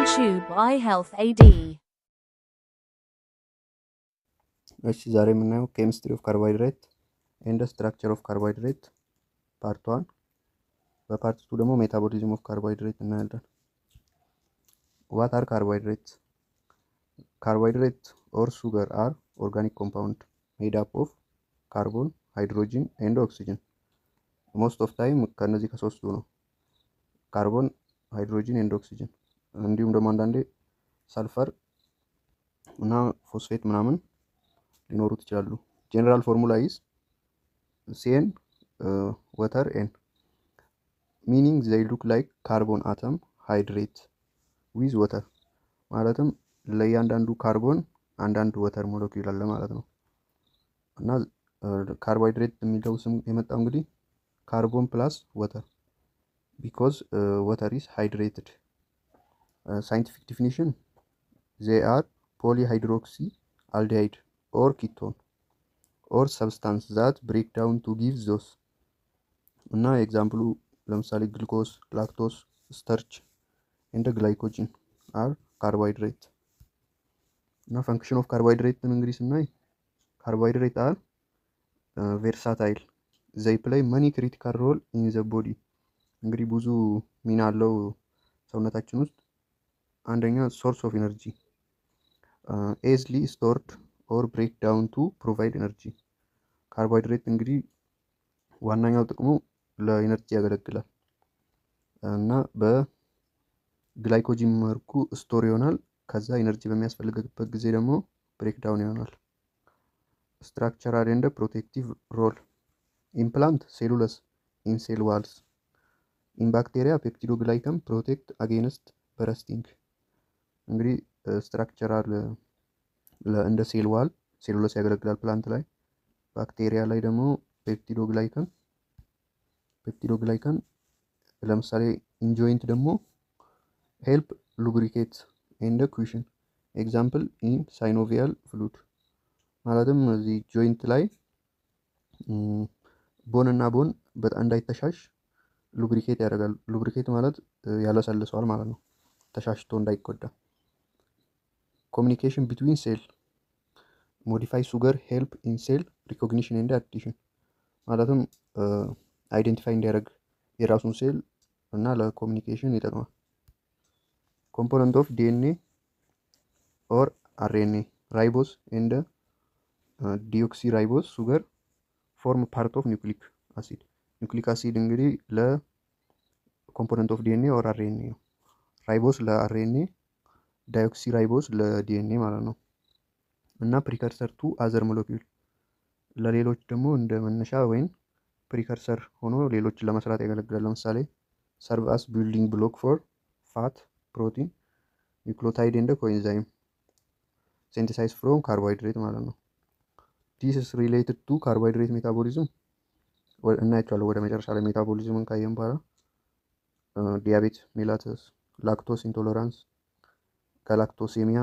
YouTube iHealth AD እሺ ዛሬ የምናየው ኬሚስትሪ ኦፍ ካርቦሃይድሬት ኤንድ ስትራክቸር ኦፍ ካርቦሃይድሬት ፓርት 1 በፓርት 2 ደግሞ ሜታቦሊዝም ኦፍ ካርቦሃይድሬት እናያለን። ዋት አር ካርቦሃይድሬት? ካርቦሃይድሬት ኦር ሱገር አር ኦርጋኒክ ኮምፓውንድ ሜድ አፕ ኦፍ ካርቦን ሃይድሮጂን ኤንድ ኦክሲጅን። ሞስት ኦፍ ታይም ከነዚህ ከሶስቱ ነው፣ ካርቦን ሃይድሮጂን ኤንድ ኦክሲጅን። እንዲሁም ደግሞ አንዳንዴ ሰልፈር እና ፎስፌት ምናምን ሊኖሩት ይችላሉ። ጀነራል ፎርሙላ ኢዝ ሲኤን ወተር ኤን ሚኒንግ ዘይ ሉክ ላይክ ካርቦን አተም ሃይድሬት ዊዝ ወተር። ማለትም ለእያንዳንዱ ካርቦን አንዳንድ ወተር ሞለኪውል አለ ማለት ነው። እና ካርቦሃይድሬት የሚለው ስም የመጣው እንግዲህ ካርቦን ፕላስ ወተር ቢኮዝ ወተር ኢዝ ሃይድሬትድ። ሳይንቲፊክ ዲፊኒሽን they are polyhydroxy aldehyde or ketone or substance that break down to give those እና ኤግዛምፕሉ ለምሳሌ ግሉኮስ፣ ላክቶስ፣ ስተርች እንደ ግላይኮጂን አር ካርቦሃይድሬት። እና ፈንክሽን ኦፍ ካርቦሃይድሬትን እንግዲህ ስናይ ካርቦሃይድሬት አር ቬርሳታይል ዘይ ፕሌይ መኒ ክሪቲካል ሮል ኢን ዘ ቦዲ። እንግዲህ ብዙ ሚና አለው ሰውነታችን ውስጥ። አንደኛ ሶርስ ኦፍ ኢነርጂ ኤዝሊ ስቶርድ ኦር ብሬክ ዳውን ቱ ፕሮቫይድ ኤነርጂ። ካርቦሃይድሬት እንግዲህ ዋናኛው ጥቅሙ ለኢነርጂ ያገለግላል እና በግላይኮጂን መልኩ ስቶር ይሆናል። ከዛ ኢነርጂ በሚያስፈልግበት ጊዜ ደግሞ ብሬክ ዳውን ይሆናል። ስትራክቸራል ኤንድ ፕሮቴክቲቭ ሮል ኢምፕላንት ሴሉለስ ኢን ሴል ዋልስ ኢን ባክቴሪያ ፔፕቲዶግላይከን ፕሮቴክት አጌንስት በረስቲንግ። እንግዲህ ስትራክቸራል እንደ ሴል ዋል ሴሉለስ ያገለግላል ፕላንት ላይ፣ ባክቴሪያ ላይ ደግሞ ፔፕቲዶግላይከን ለምሳሌ ኢንጆይንት ደግሞ ሄልፕ ሉብሪኬት ኤንድ ኩሽን ኤግዛምፕል ኢን ሳይኖቪያል ፍሉድ። ማለትም እዚህ ጆይንት ላይ ቦን እና ቦን በጣም እንዳይተሻሽ ሉብሪኬት ያደርጋል። ሉብሪኬት ማለት ያለሰልሰዋል ማለት ነው፣ ተሻሽቶ እንዳይጎዳ። ኮሚኒኬሽን ቢትዊን ሴል ሞዲፋይ ሱገር ሄልፕ ኢን ሴል ሪኮግኒሽን ኤንድ አዲሽን። ማለትም አይዴንቲፋይ እንዲያደርግ የራሱን ሴል እና ለኮሚኒኬሽን ይጠቅማል። ኮምፖነንት ኦፍ ዲኤንኤ ኦር አርኤንኤ ራይቦስ ኤንድ ዲኦክሲ ራይቦስ ሱገር ፎርም ፓርት ኦፍ ኒውክሊክ አሲድ። ኒውክሊክ አሲድ እንግዲህ ለኮምፖነንት ኦፍ ዲኤንኤ ኦር አርኤንኤ ነው። ራይቦስ ለአርኤንኤ፣ ዳይኦክሲ ራይቦስ ለዲኤንኤ ማለት ነው። እና ፕሪከርሰር ቱ አዘር ሞለኪውል ለሌሎች ደግሞ እንደ መነሻ ወይም ፕሪከርሰር ሆኖ ሌሎችን ለመስራት ያገለግላል። ለምሳሌ ሰርቫስ ቢልዲንግ ብሎክ ፎር ፋት፣ ፕሮቲን፣ ኒውክሊዮታይድ እንደ ኮኤንዛይም ሴንቲሳይዝ ፍሮም ካርቦሃይድሬት ማለት ነው። ዲስ ኢዝ ሪሌትድ ቱ ካርቦሃይድሬት ሜታቦሊዝም እናያቸዋለን ወደ መጨረሻ ላይ። ሜታቦሊዝምን ካየን በኋላ ዲያቤት ሜላተስ፣ ላክቶስ ኢንቶለራንስ፣ ጋላክቶሴሚያ፣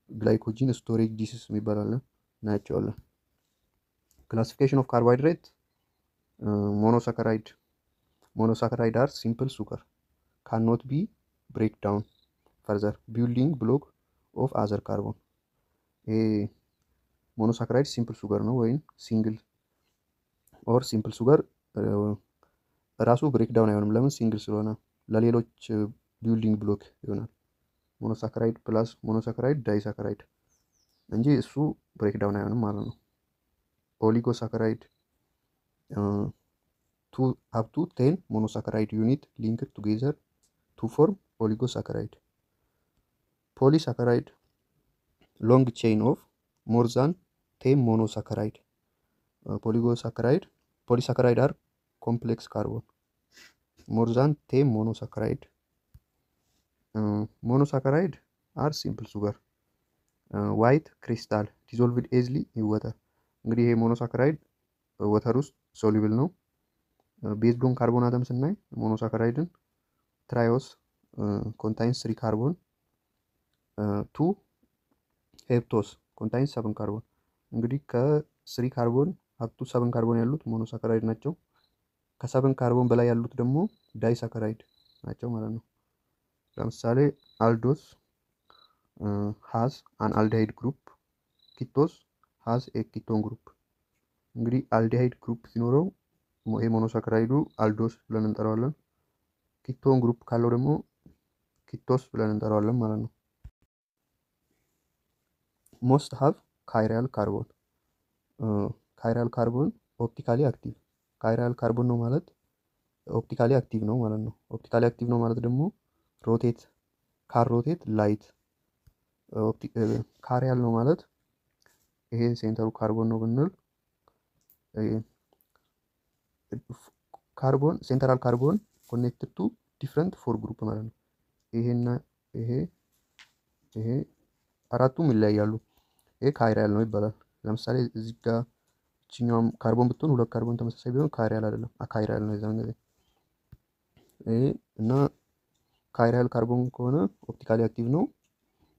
ግላይኮጂን ስቶሬጅ ዲሲስ የሚባላለ እናያቸዋለን። ክላሲፊኬሽን ኦፍ ካርቦሃይድሬት ሞኖሳካራይድ አር ሲምፕል ሱገር ካንኖት ቢ ብሬክ ዳውን ፈርዘር ቢልዲንግ ብሎክ ኦፍ አዘር ካርቦን። ይሄ ሞኖሳካራይድ ሲምፕል ሱገር ነው ወይም ሲንግል ኦር ሲምፕል ሱገር ራሱ ብሬክ ዳውን አይሆንም። ለምን? ሲንግል ስለሆነ ለሌሎች ቢልዲንግ ብሎክ ይሆናል። ሞኖሳካራይድ ፕላስ ሞኖሳካራይድ ዳይሳካራይድ እንጂ እሱ ብሬክ ዳውን አይሆንም ማለት ነው። ኦሊጎሳካራይድ አፕ ቱ 10 ሞኖሳካራይድ ዩኒት ሊንክድ ቱጌዘር ቱ ፎርም ኦሊጎሳካራይድ። ፖሊሳካራይድ ሎንግ ቼን ኦፍ ሞር ዛን 10 ሞኖሳካራይድ። ፖሊሳካራይድ አር ኮምፕሌክስ ካርቦን ሞር ዛን 10 ሞኖሳካራይድ። ሞኖሳካራይድ አር ሲምፕል ሱገር ዋይት ክሪስታል ዲዞልቭድ ኤዝሊ ኢን ወተር። እንግዲህ ይሄ ሞኖሳካራይድ ወተር ውስጥ ሶሉብል ነው። ቤዝድ ኦን ካርቦን አተም ስናይ ሞኖሳካራይድን ትራዮስ ኮንታይንስ 3 ካርቦን፣ ቱ ሄፕቶስ ኮንታይንስ 7 ካርቦን። እንግዲህ ከ3 ካርቦን አፕቱ 7 ካርቦን ያሉት ሞኖሳካራይድ ናቸው። ከ7 ካርቦን በላይ ያሉት ደግሞ ዳይሳካራይድ ናቸው ማለት ነው። ለምሳሌ አልዶስ ሃዝ አን አልዲሃይድ ግሩፕ ኪቶስ ሃዝ ኤ ኪቶን ግሩፕ። እንግዲህ አልዲሃይድ ግሩፕ ሲኖረው የሞኖሳክራይዱ አልዶስ ብለን እንጠራዋለን። ኪቶን ግሩፕ ካለው ደግሞ ኪቶስ ብለን እንጠራዋለን ማለት ነው። ሞስት ሃቭ ካይራል ካርቦን። ካይራል ካርቦን ኦፕቲካሊ አክቲቭ። ካይራል ካርቦን ነው ማለት ኦፕቲካሊ አክቲቭ ነው ማለት ነው። ኦፕቲካሊ አክቲቭ ነው ማለት ደግሞ ሮቴት ካሮቴት ላይት። ካሪያል ነው ማለት ይሄ ሴንተሩ ካርቦን ነው ብንል ካርቦን ሴንትራል ካርቦን ኮኔክትድ ቱ ዲፍረንት ፎር ግሩፕ ማለት ነው። ይሄና ይሄ አራቱም ይለያያሉ። ይሄ ካይራል ነው ይባላል። ለምሳሌ እዚህ ጋር እቺኛውም ካርቦን ብትሆን ሁለት ካርቦን ተመሳሳይ ቢሆን ካይራል አይደለም፣ አካይራል ነው የዛን ጊዜ። ይሄ እና ካይራል ካርቦን ከሆነ ኦፕቲካሊ አክቲቭ ነው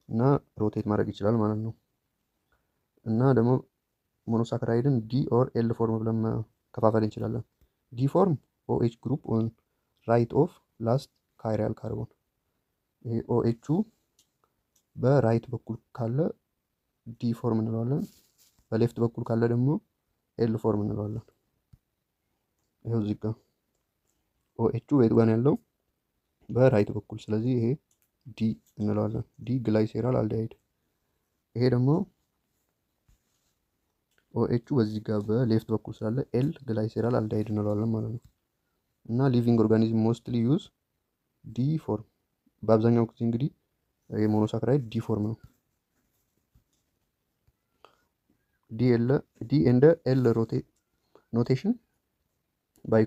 እና ሮቴት ማድረግ ይችላል ማለት ነው። እና ደግሞ ሞኖሳክራይድን ዲ ኦር ኤል ፎርም ብለን መከፋፈል እንችላለን። ዲ ፎርም ኦኤች ግሩፕ ኦን ራይት ኦፍ ላስት ካይራል ካርቦን። ይሄ ኦኤቹ በራይት በኩል ካለ ዲ ፎርም እንለዋለን። በሌፍት በኩል ካለ ደግሞ ኤል ፎርም እንለዋለን። ይሄው እዚህ ጋር ኦኤቹ በየት ጋር ያለው በራይት በኩል፣ ስለዚህ ይሄ ዲ እንለዋለን። ዲ ግላይሴራል አልዲሃይድ። ይሄ ደግሞ ኦኤቹ በዚህ ጋር በሌፍት በኩል ስላለ ኤል ግላይሴራል አልዲሃይድ እንለዋለን ማለት ነው። እና ሊቪንግ ኦርጋኒዝም ሞስትሊ ዩዝ ዲ ፎርም። በአብዛኛው ጊዜ እንግዲህ የሞኖሳክራይድ ዲ ፎርም ነው። ዲ ኤንድ ኤል ኖቴሽን ባይ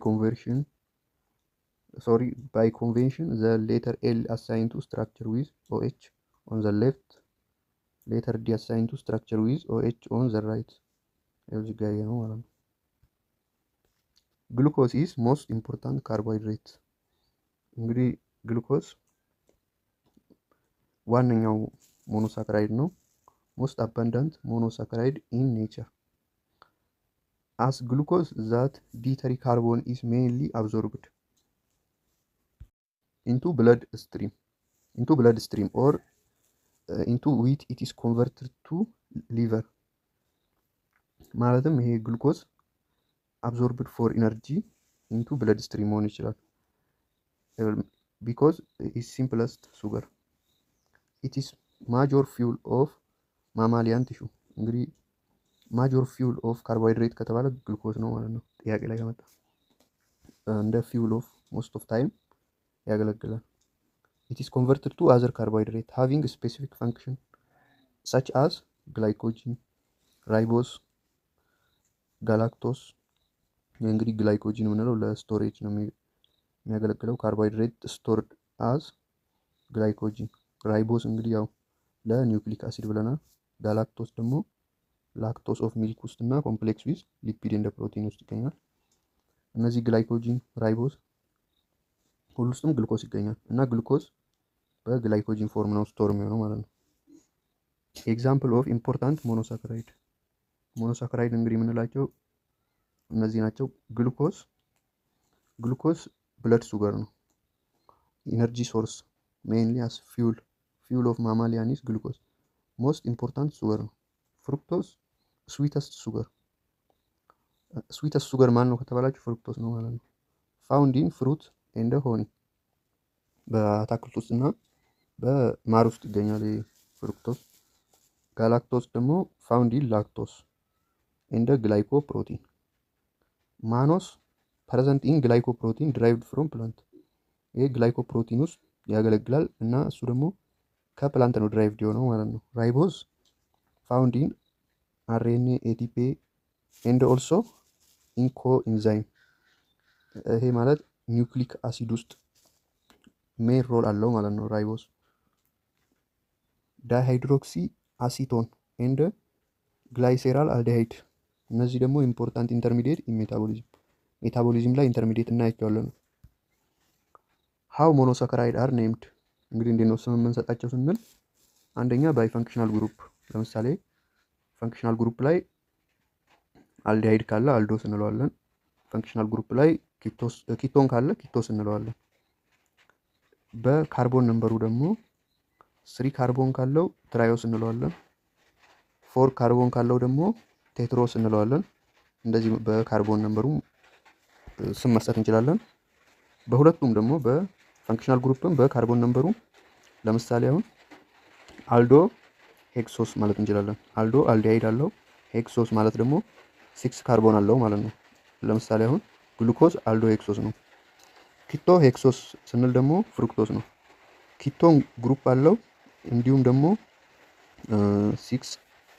ኮንቬንሽን ዘ ሌተር ኤል አሳይን ቱ ስትራክቸር ዊዝ ኦኤች ኦን ዘ ሌፍት፣ ሌተር ዲ አሳይን ቱ ስትራክቸር ዊዝ ኦኤች ኦን ዘ ራይት። እዚህ ጋር ነው ማለት ነው። ግሉኮስ ኢዝ ሞስት ኢምፖርታንት ካርቦሃይድሬት። እንግዲህ ግሉኮስ ዋነኛው ሞኖሳክራይድ ነው። ሞስት አባንዳንት ሞኖሳክራይድ ኢን ኔቸር አስ ግሉኮስ ዛት ዲተሪ ካርቦን ኢዝ ሜንሊ አብዞርብድ ኢንቱ ብለድ ስትሪም ኦር ኢንቱ ዊት ኢት ኢዝ ኮንቨርትድ ቱ ሊቨር። ማለትም ይሄ ግሉኮስ አብዞርብድ ፎር ኢነርጂ ኢንቱ ብለድ ስትሪም መሆን ይችላል። ቢኮዝ ኢዝ ሲምፕለስት ሱገር ኢት ኢዝ ማጆር ፊውል ኦፍ ማማሊያን ቲሹ። እንግዲህ ማጆር ፊውል ኦፍ ካርቦሃይድሬት ከተባለ ግሉኮስ ነው ማለት ነው። ጥያቄ ላይ ከመጣ እንደ ፊውል ኦፍ ሞስት ኦፍ ታይም ያገለግላል። ኢት ኢዝ ኮንቨርትድ ቱ አዘር ካርቦሃይድሬት ሃቪንግ ስፔሲፊክ ፈንክሽን ሰች አዝ ግላይኮጂን፣ ራይቦስ፣ ጋላክቶስ። እንግዲህ ግላይኮጂን የምንለው ለስቶሬጅ ነው የሚያገለግለው። ካርቦሃይድሬት ስቶርድ አዝ ግላይኮጂን። ራይቦስ እንግዲህ ያው ለኒውክሊክ አሲድ ብለናል። ጋላክቶስ ደግሞ ላክቶስ ኦፍ ሚልክ ውስጥ እና ኮምፕሌክስ ዊዝ ሊፒድ እንደ ፕሮቲን ውስጥ ይገኛል። እነዚህ ግላይኮጂን፣ ራይቦስ ሁሉ ውስጥም ግሉኮስ ይገኛል እና ግሉኮስ በግላይኮጂን ፎርም ነው ስቶር የሚሆነው ማለት ነው። ኤግዛምፕል ኦፍ ኢምፖርታንት ሞኖሳክራይድ። ሞኖሳክራይድ እንግዲህ የምንላቸው እነዚህ ናቸው። ግሉኮስ ብለድ ሱገር ነው። ኢነርጂ ሶርስ ሜይንሊ አስ ፊውል ኦፍ ማማሊያን ኢዝ ግሉኮስ። ሞስት ኢምፖርታንት ሱገር ነው። ፍሩክቶስ ስዊተስት ሱገር ማን ነው ከተባላችሁ ፍሩክቶስ ነው ማለት ነው። ፋውንድ ኢን ፍሩት ኤንድ ሆኒ። በአታክልት ውስጥ እና በማር ውስጥ ይገኛል ፍሩክቶስ። ጋላክቶስ ደግሞ ፋውንድ ኢን ላክቶስ ኤንድ ግላይኮ ፕሮቲን። ማኖስ ፕሬዘንት ኢን ግላይኮ ፕሮቲን ድራይቭድ ፍሮም ፕላንት። ይሄ ግላይኮ ፕሮቲን ውስጥ ያገለግላል እና እሱ ደግሞ ከፕላንት ነው ድራይቭድ የሆነው ማለት ነው። ራይቦዝ ፋውንድ ኢን አርኤንኤ፣ ኤቲፒ ኤንድ ኦልሶ ኢን ኮኢንዛይም። ይሄ ማለት ኒውክሊክ አሲድ ውስጥ ሜን ሮል አለው ማለት ነው ራይቦዝ። ዳይሃይድሮክሲ አሲቶን ኤንድ ግላይሴራል አልዲሃይድ። እነዚህ ደግሞ ኢምፖርታንት ኢንተርሚዲየት ኢን ሜታቦሊዝም ላይ ኢንተርሚዲየት እናያቸዋለን። ሃው ሞኖሳክራይድ አር ኔምድ። እንግዲህ እንዴት ነው ስም የምንሰጣቸው ስንል አንደኛ ባይ ፈንክሽናል ግሩፕ። ለምሳሌ ፈንክሽናል ግሩፕ ላይ አልዲሃይድ ካለ አልዶስ እንለዋለን። ፈንክሽናል ግሩፕ ላይ ኪቶን ካለ ኪቶስ እንለዋለን። በካርቦን ነምበሩ ደግሞ 3 ካርቦን ካለው ትራዮስ እንለዋለን። 4 ካርቦን ካለው ደግሞ ቴትሮስ እንለዋለን። እንደዚህ በካርቦን ነምበሩ ስም መስጠት እንችላለን። በሁለቱም ደግሞ በፋንክሽናል ግሩፕም በካርቦን ነምበሩ ለምሳሌ አሁን አልዶ ሄክሶስ ማለት እንችላለን። አልዶ አልዲሃይድ አለው። ሄክሶስ ማለት ደግሞ 6 ካርቦን አለው ማለት ነው። ለምሳሌ አሁን ግሉኮዝ አልዶ ሄክሶስ ነው። ኪቶ ሄክሶስ ስንል ደግሞ ፍሩክቶስ ነው። ኪቶን ግሩፕ አለው እንዲሁም ደግሞ 6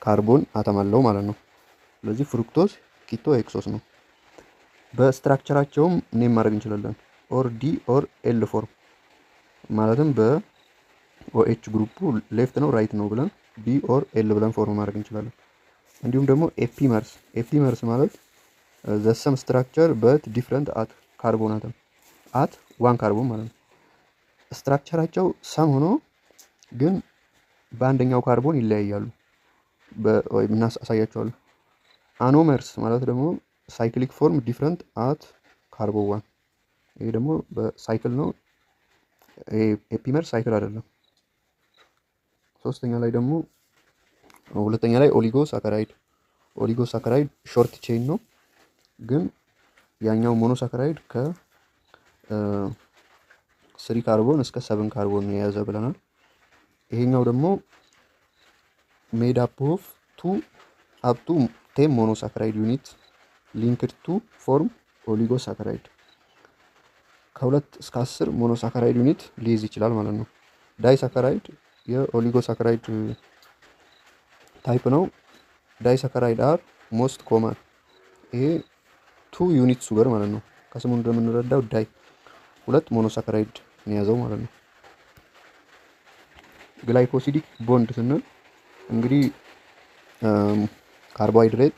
ካርቦን አተም አለው ማለት ነው። ስለዚህ ፍሩክቶስ ኪቶ ሄክሶስ ነው። በስትራክቸራቸውም ኔም ማድረግ እንችላለን። ኦር ዲ ኦር ኤል ፎርም ማለትም በኦኤች ግሩፑ ሌፍት ነው ራይት ነው ብለን ዲ ኦር ኤል ብለን ፎርም ማድረግ እንችላለን። እንዲሁም ደግሞ ኤፒመርስ ማለት ዘ ሰም ስትራክቸር በት ዲፍረንት አት ካርቦን አተም አት 1 ካርቦን ማለት ነው። ስትራክቸራቸው ሰም ሆኖ ግን በአንደኛው ካርቦን ይለያያሉ። ወይም እናሳያቸዋለን። አኖመርስ ማለት ደግሞ ሳይክሊክ ፎርም ዲፍረንት አት ካርቦን 1። ይሄ ደግሞ በሳይክል ነው። ኤፒመር ሳይክል አይደለም። ሁለተኛ ላይ ኦሊጎሳካራይድ ሾርት ቼን ነው። ግን ያኛው ሞኖሳካራይድ ከ3 ካርቦን እስከ 7 ካርቦን የያዘ ብለናል። ይሄኛው ደግሞ ሜድ አፕ ኦፍ 2 አፕ ቱ 10 ሞኖሳካራይድ ዩኒት ሊንክድ ቱ ፎርም ኦሊጎሳካራይድ ከ2 እስከ 10 ሞኖሳካራይድ ዩኒት ሊይዝ ይችላል ማለት ነው። ዳይሳካራይድ የኦሊጎሳካራይድ ታይፕ ነው። ዳይሳካራይድ አር ሞስት ኮመን። ይሄ 2 ዩኒት ሱገር ማለት ነው። ከስሙ እንደምንረዳው ዳይ 2 ሞኖሳካራይድ ነው የያዘው ማለት ነው። ግላይኮሲዲክ ቦንድ ስንል እንግዲህ ካርቦሃይድሬት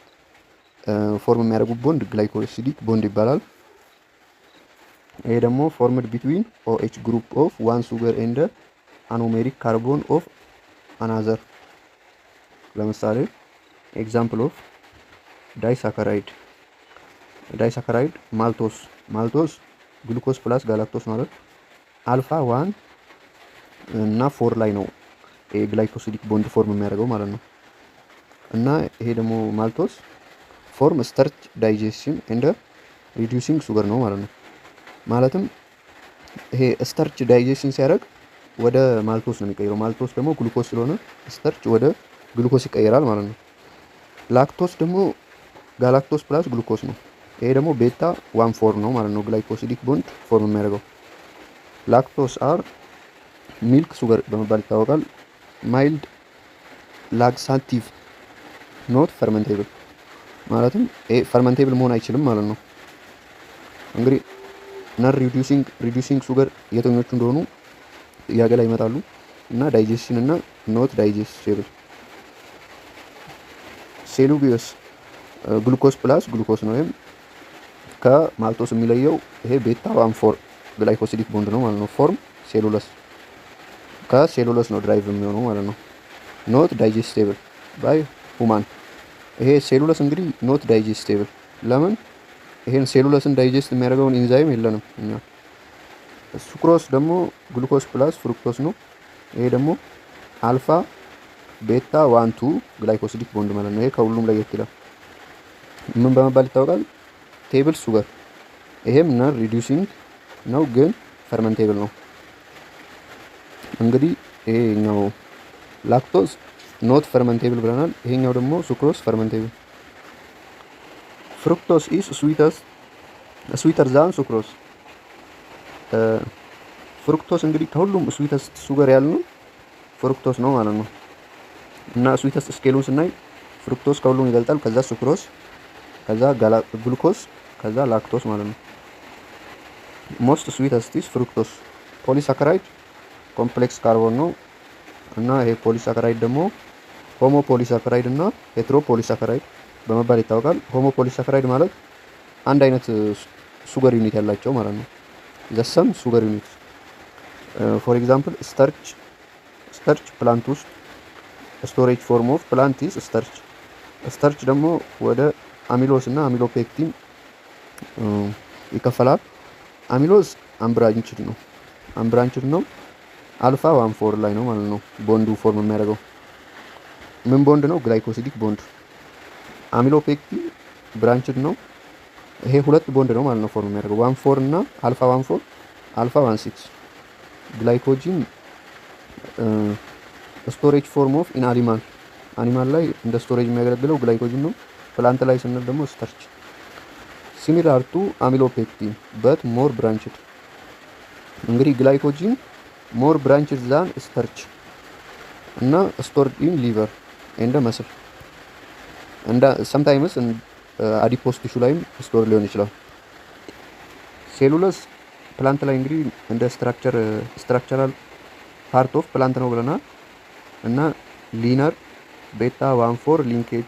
ፎርም የሚያደርጉት ቦንድ ግላይኮሲዲክ ቦንድ ይባላል። ይሄ ደግሞ ፎርምድ ቢትዊን ኦኤች ግሩፕ ኦፍ 1 ሱገር ኤንድ አኖሜሪክ ካርቦን ኦፍ አናዘር። ለምሳሌ ኤግዛምፕል ኦፍ ዳይሳካራይድ ማልቶስ ግሉኮስ ፕላስ ጋላክቶስ ማለት አልፋ 1 እና 4 ላይ ነው ግላይኮሲዲክ ቦንድ ፎርም የሚያደርገው ማለት ነው። እና ይሄ ደግሞ ማልቶስ ፎርም ስተርች ዳይጀስሽን ኤንድ ሪዲዩሲንግ ሱገር ነው ማለት ነው። ማለትም ይሄ ስተርች ዳይጀስሽን ሲያደርግ ወደ ማልቶስ ነው የሚቀይረው። ማልቶስ ደግሞ ግሉኮስ ስለሆነ ስተርች ወደ ግሉኮስ ይቀየራል ማለት ነው። ላክቶስ ደግሞ ጋላክቶስ ፕላስ ግሉኮስ ነው። ይሄ ደግሞ ቤታ 1,4 ነው ማለት ነው ግላይኮሲዲክ ቦንድ ፎርም የሚያደርገው። ላክቶስ አር ሚልክ ሱገር በመባል ይታወቃል። ማይልድ ላክሳቲቭ ኖት ፈርመንቴብል ማለትም ፈርመንቴብል መሆን አይችልም ማለት ነው። እንግዲህ ነር ሪዲዩሲንግ ሱገር የትኞቹ እንደሆኑ ጥያቄ ላይ ይመጣሉ እና ዳይጀስሽን እና ኖት ዳይጀስቴብል። ሴሉቢየስ ግሉኮስ ፕላስ ግሉኮስ ነው። ወይም ከማልቶስ የሚለየው ይሄ ቤታ 1,4 ግላይኮሲዲክ ቦንድ ነው ማለት ነው። ፎርም ሴሉለስ ከሴሉለስ ነው ድራይቭ የሚሆነው ማለት ነው። ኖት ዳይጀስቴብል ባይ ሁማን። ይሄ ሴሉለስ እንግዲህ ኖት ዳይጀስቴብል ለምን? ይሄን ሴሉለስን ዳይጀስት የሚያደርገውን ኢንዛይም የለንም እኛ። ሱክሮስ ደግሞ ግሉኮስ ፕላስ ፍሩክቶስ ነው። ይሄ ደግሞ አልፋ ቤታ 1,2 ግላይኮሲዲክ ቦንድ ማለት ነው። ይሄ ከሁሉም ለየት ይላል። ምን በመባል ይታወቃል? ቴብል ሱገር። ይሄም ነር ሪዲዩሲንግ ነው ግን ፈርመንቴብል ነው። እንግዲህ ይሄኛው ላክቶስ ኖት ፈርመንቴብል ብለናል። ይሄኛው ደግሞ ሱክሮስ ፈርመንቴብል። ፍሩክቶስ ኢስ ስዊተር ዛን ሱክሮስ። ፍሩክቶስ እንግዲህ ከሁሉም ስዊተስት ሱገር ያልነው ፍሩክቶስ ነው ማለት ነው። እና ስዊተስት ስኬሉን ስናይ ፍሩክቶስ ከሁሉም ይበልጣል። ከዛ ሱክሮስ፣ ከዛ ግሉኮስ፣ ከዛ ላክቶስ ማለት ነው። ሞስት ስዊተስት ኢስ ፍሩክቶስ። ፖሊሳካራይድ ኮምፕሌክስ ካርቦን ነው እና ይሄ ፖሊሳካራይድ ደግሞ ሆሞ ፖሊሳካራይድ እና ሄትሮ ፖሊሳካራይድ በመባል ይታወቃል። ሆሞ ፖሊሳካራይድ ማለት አንድ አይነት ሱገር ዩኒት ያላቸው ማለት ነው። ዘሰም ሱገር ዩኒት ፎር ኤግዛምፕል ስተርች ፕላንት ውስጥ ስቶሬጅ ፎርም ኦፍ ፕላንት ኢዝ ስተርች ደግሞ ወደ አሚሎስ እና አሚሎፔክቲን ይከፈላል። አሚሎስ አምብራንችድ ነው። አልፋ 1,4 ላይ ነው ማለት ነው ቦንዱ ፎርም የሚያደርገው። ምን ቦንድ ነው? ግላይኮሲዲክ ቦንድ። አሚሎፔክቲን ብራንችድ ነው። ይሄ ሁለት ቦንድ ነው ማለት ነው ፎርም የሚያደርገው 1,4 እና አልፋ 1,4 አልፋ 1,6። ግላይኮጂን ስቶሬጅ ፎርም ኦፍ ኢን አኒማል ላይ እንደ ስቶሬጅ የሚያገለግለው ግላይኮጂን ነው። ፕላንት ላይ ስንል ደግሞ ስታርች። ሲሚላር ቱ አሚሎፔክቲን በት ሞር ብራንችድ። እንግዲህ ግላይኮጂን ሞር ብራንችድ ዛን ስታርች እና ስቶርድ ኢን ሊቨር ኤንድ መስል እንደ ሰምታይምስ አዲፖስ ቲሹ ላይም ስቶር ሊሆን ይችላል። ሴሉለስ ፕላንት ላይ እንግዲህ እንደ ስትራክቸራል ፓርት ኦፍ ፕላንት ነው ብለናል። እና ሊነር ቤታ 1,4 ሊንኬጅ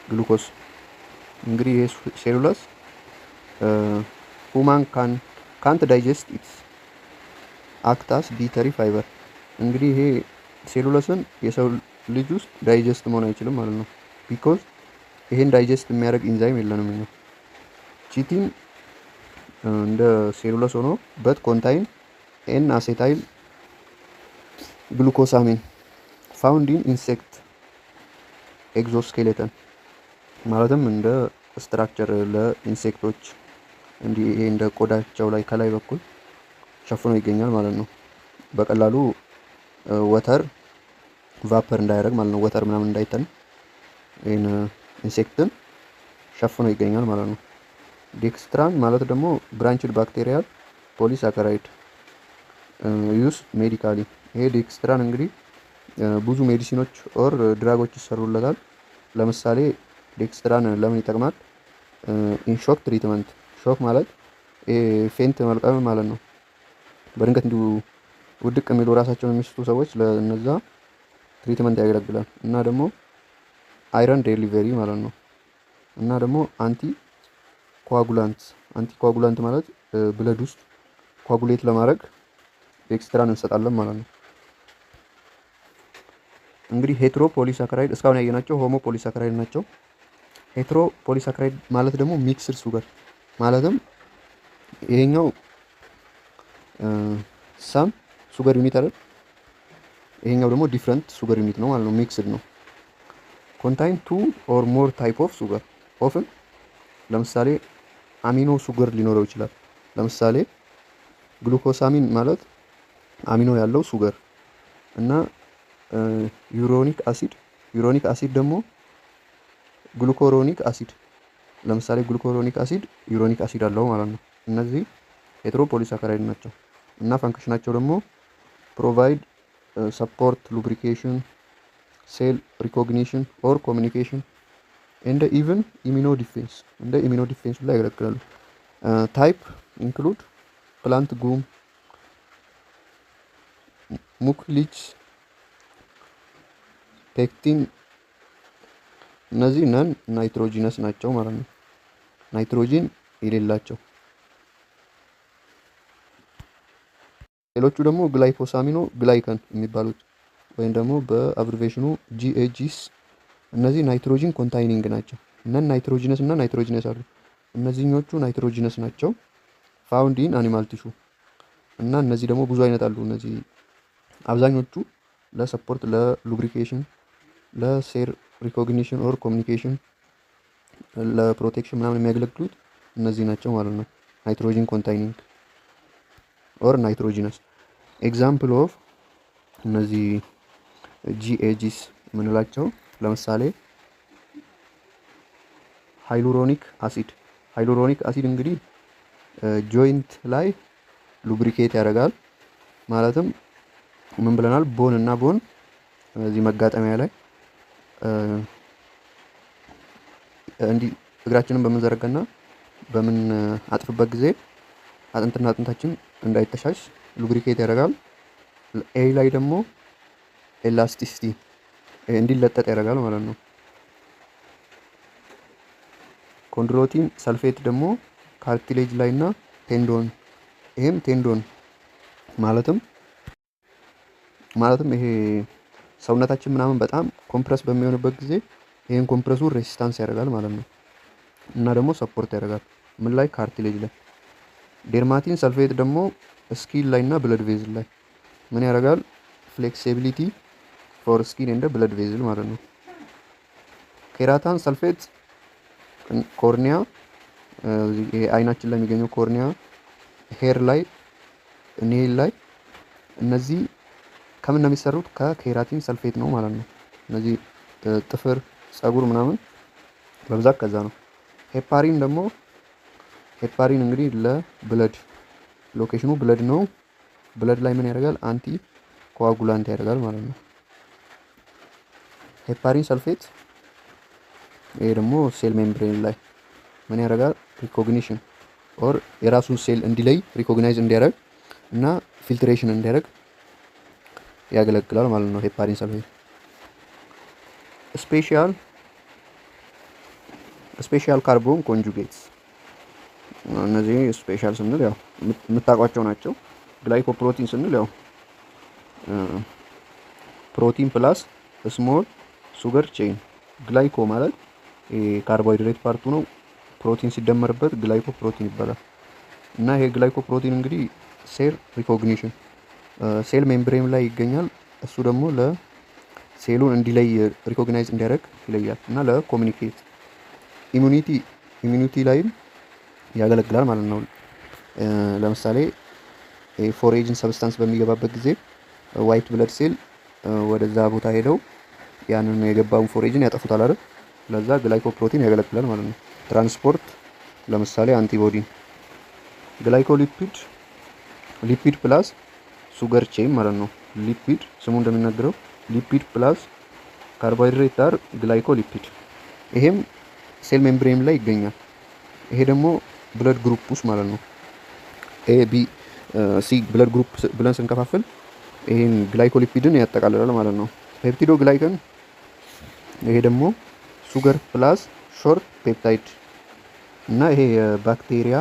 ግሉኮስ። እንግዲህ ይሄ ሴሉለስ ሁማን ካንት ዳይጀስት ኢትስ አክታስ ዲተሪ ፋይበር። እንግዲህ ይሄ ሴሉለስን የሰው ልጅ ውስጥ ዳይጀስት መሆን አይችልም ማለት ነው። ቢኮዝ ይሄን ዳይጀስት የሚያደርግ ኢንዛይም የለንም እኛ። ቺቲን እንደ ሴሉለስ ሆኖ በት ኮንታይን ኤን አሴታይል ግሉኮሳሚን ፋውንድ ኢን ኢንሴክት ኤግዞስኬሌተን። ማለትም እንደ ስትራክቸር ለኢንሴክቶች እንዲህ ይሄ እንደ ቆዳቸው ላይ ከላይ በኩል ሸፍኖ ይገኛል ማለት ነው። በቀላሉ ወተር ቫፐር እንዳያደርግ ማለት ነው። ወተር ምናምን እንዳይተን ይሄን ኢንሴክትን ሸፍኖ ይገኛል ማለት ነው። ዴክስትራን ማለት ደግሞ ብራንችድ ባክቴሪያል ፖሊሳካራይድ ዩስ ሜዲካሊ። ይሄ ዴክስትራን እንግዲህ ብዙ ሜዲሲኖች ኦር ድራጎች ይሰሩለታል። ለምሳሌ ዴክስትራን ለምን ይጠቅማል? ኢንሾክ ትሪትመንት። ሾክ ማለት ፌንት መልቀም ማለት ነው። በድንገት እንዲሁ ውድቅ የሚሉ ራሳቸውን የሚስቱ ሰዎች ለነዛ ትሪትመንት ያገለግላል። እና ደግሞ አይረን ዴሊቨሪ ማለት ነው። እና ደግሞ አንቲ ኮአጉላንት ማለት ብለድ ውስጥ ኮአጉሌት ለማድረግ ዴክስትራን እንሰጣለን ማለት ነው። እንግዲህ ሄትሮ ፖሊሳካራይድ እስካሁን ያየናቸው ሆሞ ፖሊሳካራይድ ናቸው። ሄትሮ ፖሊሳካራይድ ማለት ደግሞ ሚክስድ ሱገር ማለትም ይሄኛው ሳም ሱገር ዩኒት አይደል፣ ይሄኛው ደግሞ ዲፍረንት ሱገር ዩኒት ነው ማለት ነው። ሚክስድ ነው። ኮንታይን 2 ኦር ሞር ታይፕ ኦፍ ሱገር ኦፍን። ለምሳሌ አሚኖ ሱገር ሊኖረው ይችላል። ለምሳሌ ግሉኮሳሚን ማለት አሚኖ ያለው ሱገር እና ዩሮኒክ አሲድ ደግሞ ግሉኮሮኒክ አሲድ። ለምሳሌ ግሉኮሮኒክ አሲድ ዩሮኒክ አሲድ አለው ማለት ነው። እነዚህ ሄትሮፖሊሳካራይድ ናቸው እና ፈንክሽናቸው ደግሞ ፕሮቫይድ ሰፖርት ሉብሪኬሽን ሴል ሪኮግኒሽን ኦር ኮሚኒኬሽን እንደ ኢቨን ኢሚኖ ዲፌንስ ላይ ያገለግላሉ። ታይፕ ኢንክሉድ ፕላንት ጉም፣ ሙክሊች፣ ፔክቲን። እነዚህ ነን ናይትሮጂነስ ናቸው ማለት ነው። ናይትሮጂን የሌላቸው። ሌሎቹ ደግሞ ግላይኮሳሚኖ ግላይከን የሚባሉት ወይም ደግሞ በአብሪቬሽኑ GAGs። እነዚህ ናይትሮጂን ኮንታይኒንግ ናቸው። ነን ናይትሮጂነስ እና ናይትሮጂነስ አሉ። እነዚህኞቹ ናይትሮጂነስ ናቸው። ፋውንድ ኢን አኒማል ቲሹ እና እነዚህ ደግሞ ብዙ አይነት አሉ። እነዚህ አብዛኞቹ ለሰፖርት፣ ለሉብሪኬሽን፣ ለሴል ሪኮግኒሽን ኦር ኮሚኒኬሽን፣ ለፕሮቴክሽን ምናምን የሚያገለግሉት እነዚህ ናቸው ማለት ነው። ናይትሮጂን ኮንታይኒንግ ኦር ናይትሮጂነስ። ኤግዛምፕል ኦፍ እነዚህ GAGs የምንላቸው ለምሳሌ ሃይሉሮኒክ አሲድ እንግዲህ ጆይንት ላይ ሉብሪኬት ያደርጋል። ማለትም ምን ብለናል? ቦን እና ቦን እዚህ መጋጠሚያ ላይ እንዲህ እግራችንን በምንዘረጋና በምን አጥፍበት ጊዜ አጥንትና አጥንታችን እንዳይተሻሽ ሉብሪኬት ያደርጋል። ኤ ላይ ደግሞ ኤላስቲሲቲ እንዲለጠጥ ያደርጋል ማለት ነው። ኮንድሮቲን ሰልፌት ደግሞ ካርቲሌጅ ላይ እና ቴንዶን፣ ይሄም ቴንዶን ማለትም ይሄ ሰውነታችን ምናምን በጣም ኮምፕረስ በሚሆንበት ጊዜ ይሄን ኮምፕረሱን ሬሲስታንስ ያደርጋል ማለት ነው። እና ደግሞ ሰፖርት ያደርጋል ምን ላይ? ካርቲሌጅ ላይ። ዴርማቲን ሰልፌት ደግሞ ስኪን ላይ እና ብለድ ቬዝል ላይ ምን ያደርጋል? ፍሌክሲቢሊቲ ፎር ስኪን እንደ ብለድ ቬዝል ማለት ነው። ኬራታን ሰልፌት ኮርኒያ፣ ይሄ አይናችን ላይ የሚገኘው ኮርኒያ፣ ሄር ላይ፣ ኔል ላይ፣ እነዚህ ከምን ነው የሚሰሩት? ከኬራቲን ሰልፌት ነው ማለት ነው። እነዚህ ጥፍር፣ ጸጉር ምናምን በብዛት ከዛ ነው። ሄፓሪን ደግሞ ሄፓሪን እንግዲህ ለብለድ ሎኬሽኑ ብለድ ነው። ብለድ ላይ ምን ያደርጋል? አንቲ ኮአጉላንት ያደርጋል ማለት ነው። ሄፓሪን ሰልፌት ይሄ ደግሞ ሴል ሜምብሬን ላይ ምን ያደርጋል? ሪኮግኒሽን ኦር የራሱን ሴል እንዲለይ ሪኮግናይዝ እንዲያደርግ እና ፊልትሬሽን እንዲያደርግ ያገለግላል ማለት ነው። ሄፓሪን ሰልፌት ስፔሻል ካርቦን ኮንጁጌትስ፣ እነዚህ ስፔሻል ስንል ያው የምታውቋቸው ናቸው። ግላይኮፕሮቲን ስንል ያው ፕሮቲን ፕላስ ስሞል ሱገር ቼን። ግላይኮ ማለት ካርቦሃይድሬት ፓርቱ ነው። ፕሮቲን ሲደመርበት ግላይኮ ፕሮቲን ይባላል። እና ይሄ ግላይኮ ፕሮቲን እንግዲህ ሴል ሪኮግኒሽን ሴል ሜምብሬን ላይ ይገኛል። እሱ ደግሞ ለሴሉን እንዲለይ ሪኮግናይዝ እንዲያደርግ ይለያል። እና ለኮሚኒኬት ኢሚኒቲ ላይም ያገለግላል ማለት ነው። ለምሳሌ ፎሬጅን ሰብስታንስ በሚገባበት ጊዜ ዋይት ብለድ ሴል ወደዛ ቦታ ሄደው ያንን የገባውን ፎሬጅን ያጠፉታል አይደል? ለዛ ግላይኮፕሮቲን ያገለግላል ማለት ነው። ትራንስፖርት ለምሳሌ አንቲቦዲ። ሊፒድ ፕላስ ሱገር ቼን ማለት ነው። ሊፒድ ስሙ እንደሚናገረው ሊፒድ ፕላስ ካርቦሃይድሬት ዳር ግላይኮሊፒድ። ይሄም ሴል ሜምብሬን ላይ ይገኛል። ይሄ ደግሞ ብለድ ግሩፕ ውስጥ ማለት ነው። ኤ ቢ ሲ ብለድ ግሩፕ ብለን ስንከፋፍል ይሄን ግላይኮሊፒድን ያጠቃልላል ማለት ነው። ፔፕቲዶ ግላይከን ይሄ ደግሞ ሱገር ፕላስ ሾርት ፔፕታይድ እና ይሄ የባክቴሪያ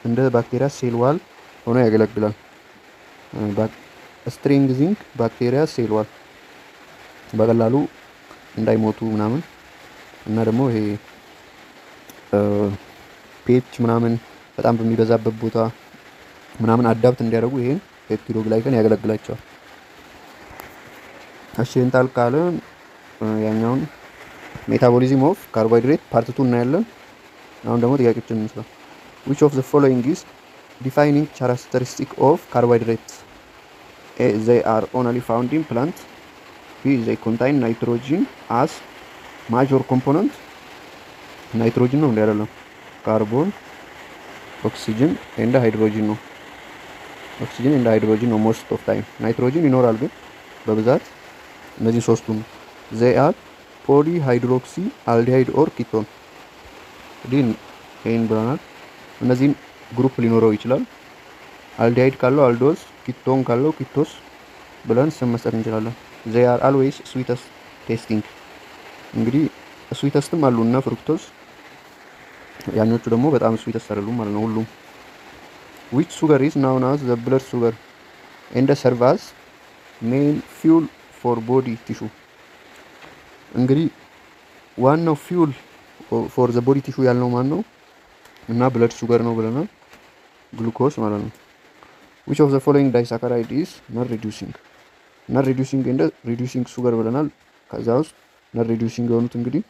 እንደ ባክቴሪያ ሴል ዋል ሆኖ ያገለግላል። ስትሬንግዚንግ ባክቴሪያ ሴል ዋል በቀላሉ እንዳይሞቱ ምናምን እና ደግሞ ይሄ ፔች ምናምን በጣም በሚበዛበት ቦታ ምናምን አዳፕት እንዲያደርጉ ይሄን ፔፕቲዶ ግላይከን ያገለግላቸዋል። አሽንታል ካለን ያኛውን ሜታቦሊዝም ኦፍ ካርቦሃይድሬት ፓርት 2 እናያለን። አሁን ደግሞ ጥያቄዎችን እንስራ። which of the following is defining characteristic of carbohydrates? A, they are only found in plant. B, they contain nitrogen as major component. ናይትሮጅን ነው እንዲያደለም ካርቦን ኦክሲጅን ኤንድ ሃይድሮጅን ነው። ኦክሲጅን ኤንድ ሃይድሮጅን ነው ሞስት ኦፍ ታይም። ናይትሮጅን ይኖራል ግን በብዛት እነዚህ ሶስቱ ነው። they are ፖሊሃይድሮክሲ አልዲሃይድ ኦር ኪቶን። ዲን ይሄን ብለናል። እነዚህን ግሩፕ ሊኖረው ይችላል። አልዲሃይድ ካለው አልዶስ፣ ኪቶን ካለው ኪቶስ ብለን ስም መስጠት እንችላለን። they are always sweetest tasting። እንግዲህ ስዊተስትም አሉ እና ፍሩክቶስ፣ ያኞቹ ደግሞ በጣም ስዊተስት አይደሉም ማለት ነው ሁሉም። which sugar is known as the blood sugar and serve as main fuel for body tissue? እንግዲህ ዋናው ፊውል ፎር ዘ ቦዲ ቲሹ ያልነው ማን ነው? እና ብለድ ሱገር ነው ብለናል፣ ግሉኮስ ማለት ነው። which of the following disaccharide is not reducing? not reducing and reducing sugar ብለናል። ከዛ ውስጥ not reducing የሆኑት እንግዲህ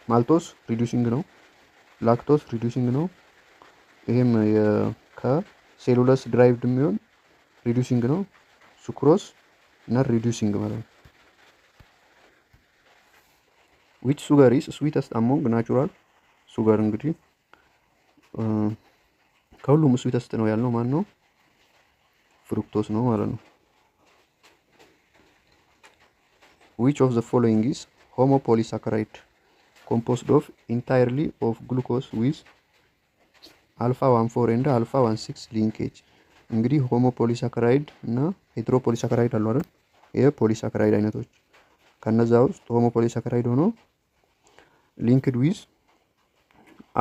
ማልቶስ ሪዲዩሲንግ ነው፣ ላክቶስ ሪዲዩሲንግ ነው። ይሄም ከሴሉለስ ድራይቭድ የሚሆን ሪዲዩሲንግ ነው። ሱክሮስ not reducing ማለት ነው። which sugar is sweetest among natural sugar? እንግዲህ ከሁሉም ስዊተስት ነው ያልነው ማን ነው? ፍሩክቶስ ነው ማለት ነው። which of the following is homopolysaccharide composed of entirely of glucose with alpha 14 and alpha 16 linkage? እንግዲህ ሆሞፖሊሳካራይድ እና ሄትሮፖሊሳካራይድ አሉ አይደል? የፖሊሳካራይድ አይነቶች ከነዛ ውስጥ ሆሞፖሊሳካራይድ ሆኖ ሊንክድ ዊዝ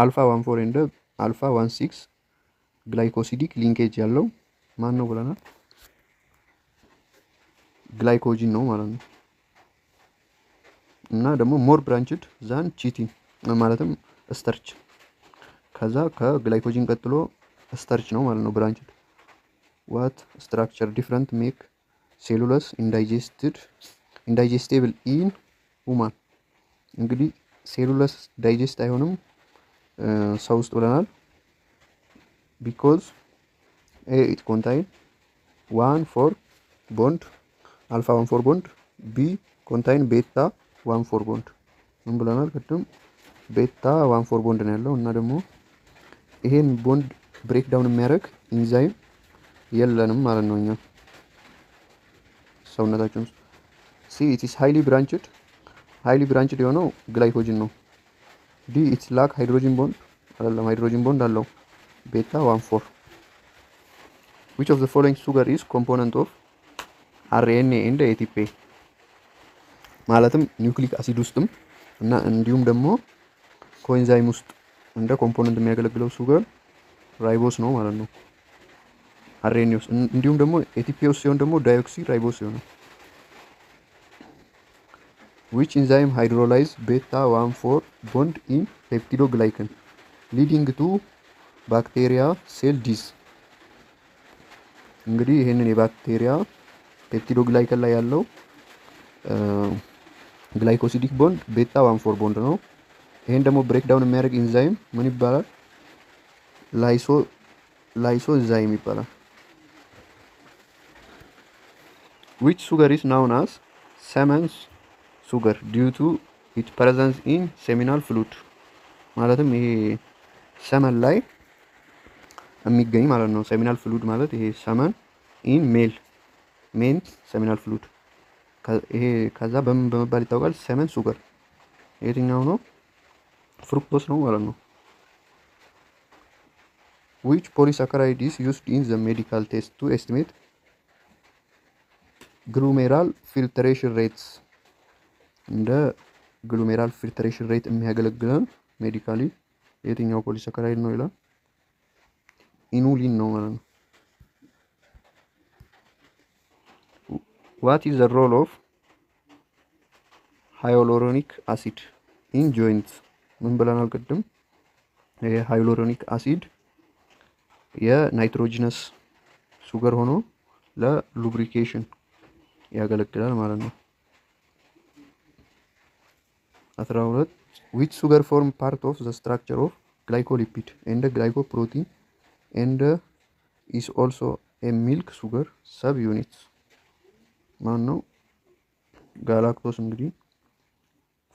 አልፋ 14 and አልፋ 16 ግላይኮሲዲክ ሊንኬጅ ያለው ማን ነው ብለናል? ግላይኮጂን ነው ማለት ነው። እና ደግሞ ሞር ብራንችድ ዛን ቺቲን ማለትም ስተርች፣ ከዛ ከግላይኮጂን ቀጥሎ ስተርች ነው ማለት ነው ብራንችድ። what structure different make cellulose indigestible in human? እንግዲህ ሴሉለስ ዳይጀስት አይሆንም ሰው ውስጥ ብለናል። ቢኮዝ ኢት ኮንታይን 1,4 ቦንድ አልፋ 1,4 ቦንድ፣ ቢ ኮንታይን ቤታ 1,4 ቦንድ። ምን ብለናል ቅድም? ቤታ 1,4 ቦንድ ነው ያለው እና ደግሞ ይሄን ቦንድ ብሬክ ዳውን የሚያደርግ ኢንዛይም የለንም ማለት ነው እኛ ሰውነታችን ውስጥ። ሲ ኢትስ ሃይሊ ብራንችድ የሆነው ግላይኮጅን ነው። ዲ ኢትስ ላክ ሃይድሮጂን ቦንድ አይደለም፣ ሃይድሮጂን ቦንድ አለው ቤታ 1,4። which of the following sugar is component of RNA and ATP? ማለትም ኒውክሊክ አሲድ ውስጥም እና እንዲሁም ደግሞ ኮኤንዛይም ውስጥ እንደ ኮምፖነንት የሚያገለግለው ሱገር ራይቦስ ነው ማለት ነው። RNA ውስጥ እንዲሁም ደግሞ ATP ውስጥ ሲሆን ደግሞ ዳይኦክሲ ራይቦስ ይሆናል። which enzyme hydrolyze beta 1,4 bond in peptidoglycan leading to bacteria cell death? እንግዲህ ይሄንን የባክቴሪያ ፔፕቲዶግላይከን ላይ ያለው ግላይኮሲዲክ ቦንድ ቤታ 1,4 ቦንድ ነው። ይሄን ደግሞ ብሬክ ዳውን የሚያደርግ ኢንዛይም ምን ይባላል? ላይሶ ኢንዛይም ይባላል። which sugar is known as semen sugar due to its presence in seminal fluid? ማለትም ይሄ ሰመን ላይ የሚገኝ ማለት ነው። ሴሚናል ፍሉድ ማለት ይሄ ሰመን ኢን ሜን ሴሚናል ፍሉድ ይሄ ከዛ በምን በመባል ይታወቃል? ሰመን ሱገር። የትኛው ነው? ፍሩክቶስ ነው ማለት ነው። which polysaccharide is used in the medical test to estimate glomerular filtration rates? እንደ ግሉሜራል ፊልትሬሽን ሬት የሚያገለግለን ሜዲካሊ የትኛው ፖሊሳካራይድ ነው ይላል? ኢኑሊን ነው ማለት ነው። what is the role of hyaluronic acid in joints? ምን ብለናል ቅድም? የሃይሎሮኒክ አሲድ የናይትሮጂነስ ሱገር ሆኖ ለሉብሪኬሽን ያገለግላል ማለት ነው። 12 which sugar form part of the structure of glycolipid and glycoprotein and is also a milk sugar subunit? ማን ነው? ጋላክቶስ እንግዲህ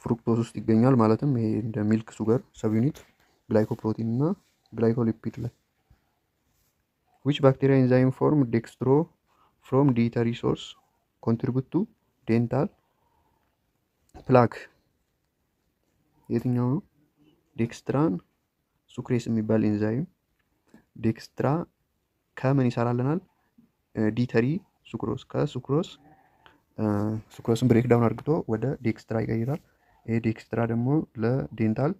ፍሩክቶስ ውስጥ ይገኛል። ማለትም ይሄ እንደ ሚልክ ሱገር ሰብዩኒት ግላይኮፕሮቲን እና ግላይኮሊፒድ ላይ። which bacteria enzyme form dextro from dietary source contribute to dental plaque? የትኛው ነው? ዴክስትራን ሱክሬስ የሚባል ኢንዛይም ዴክስትራ ከምን ይሰራልናል? ዲተሪ ሱክሮስ ከሱክሮስ ሱክሮስን ብሬክ ዳውን አድርግቶ ወደ ዴክስትራ ይቀይራል። ይሄ ዴክስትራ ደግሞ ለዴንታል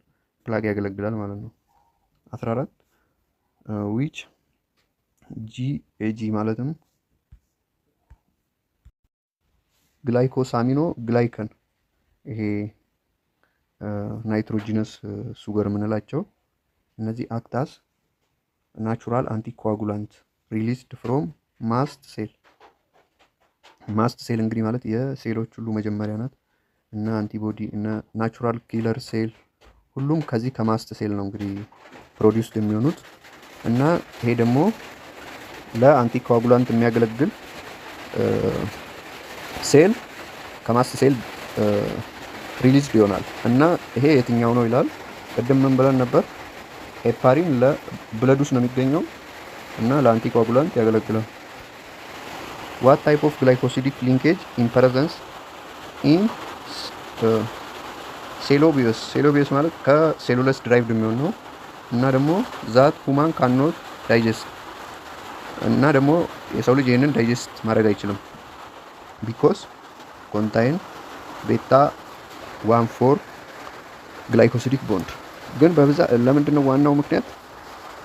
ፕላግ ያገለግላል ማለት ነው። 14 which GAG ማለትም ግላይኮሳሚኖ ግላይከን ይሄ ናይትሮጂነስ ሱገር የምንላቸው እነዚህ አክታስ ናቹራል አንቲኮአጉላንት ሪሊዝድ ፍሮም ማስት ሴል። ማስት ሴል እንግዲህ ማለት የሴሎች ሁሉ መጀመሪያ ናት እና አንቲቦዲ እና ናቹራል ኪለር ሴል ሁሉም ከዚህ ከማስት ሴል ነው እንግዲህ ፕሮዲውስድ የሚሆኑት እና ይሄ ደግሞ ለአንቲኮአጉላንት የሚያገለግል ሴል ከማስት ሴል ሪሊዝድ ይሆናል እና ይሄ የትኛው ነው ይላል? ቅድም ምን ብለን ነበር? ሄፓሪን ለብለድ ውስጥ ነው የሚገኘው እና ለአንቲኮአጉላንት ያገለግላል። what type of glycosidic linkage in presence in ሴሎቢየስ ማለት ከሴሉለስ ድራይቭድ የሚሆን ነው እና ደግሞ ዛት ሁማን ካኖት ዳይጀስት እና ደግሞ የሰው ልጅ ይህንን ዳይጀስት ማድረግ አይችልም። ቢኮዝ ኮንታይን ቤታ 1,4 ግላይኮሲዲክ ቦንድ። ግን በብዛት ለምንድነው ዋናው ምክንያት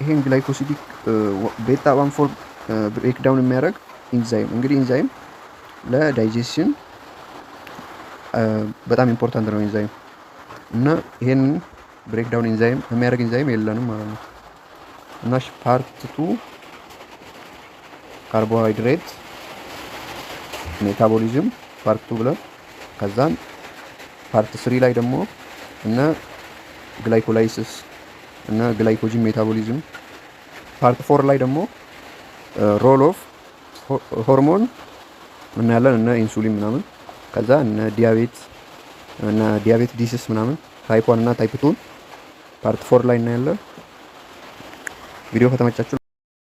ይሄን ግላይኮሲዲክ ቤታ 1,4 ብሬክ ዳውን የሚያደርግ ኢንዛይም እንግዲህ ኢንዛይም ለዳይጀሽን በጣም ኢምፖርታንት ነው ኢንዛይም እና ይሄን ብሬክ ዳውን ኢንዛይም የሚያደርግ ኢንዛይም የለንም ማለት ነው። እና ፓርት 2 ካርቦሃይድሬት ሜታቦሊዝም ፓርት 2 ብለን ከዛን ፓርት 3 ላይ ደግሞ እና ግላይኮላይሲስ እና ግላይኮጂን ሜታቦሊዝም። ፓርት 4 ላይ ደግሞ ሮል ኦፍ ሆርሞን እናያለን እነ ኢንሱሊን ምናምን። ከዛ እነ ዲያቤት ዲሲስ ምናምን ታይፕ 1 እና ታይፕ 2 ፓርት 4 ላይ እናያለን። ቪዲዮ ከተመቻችሁ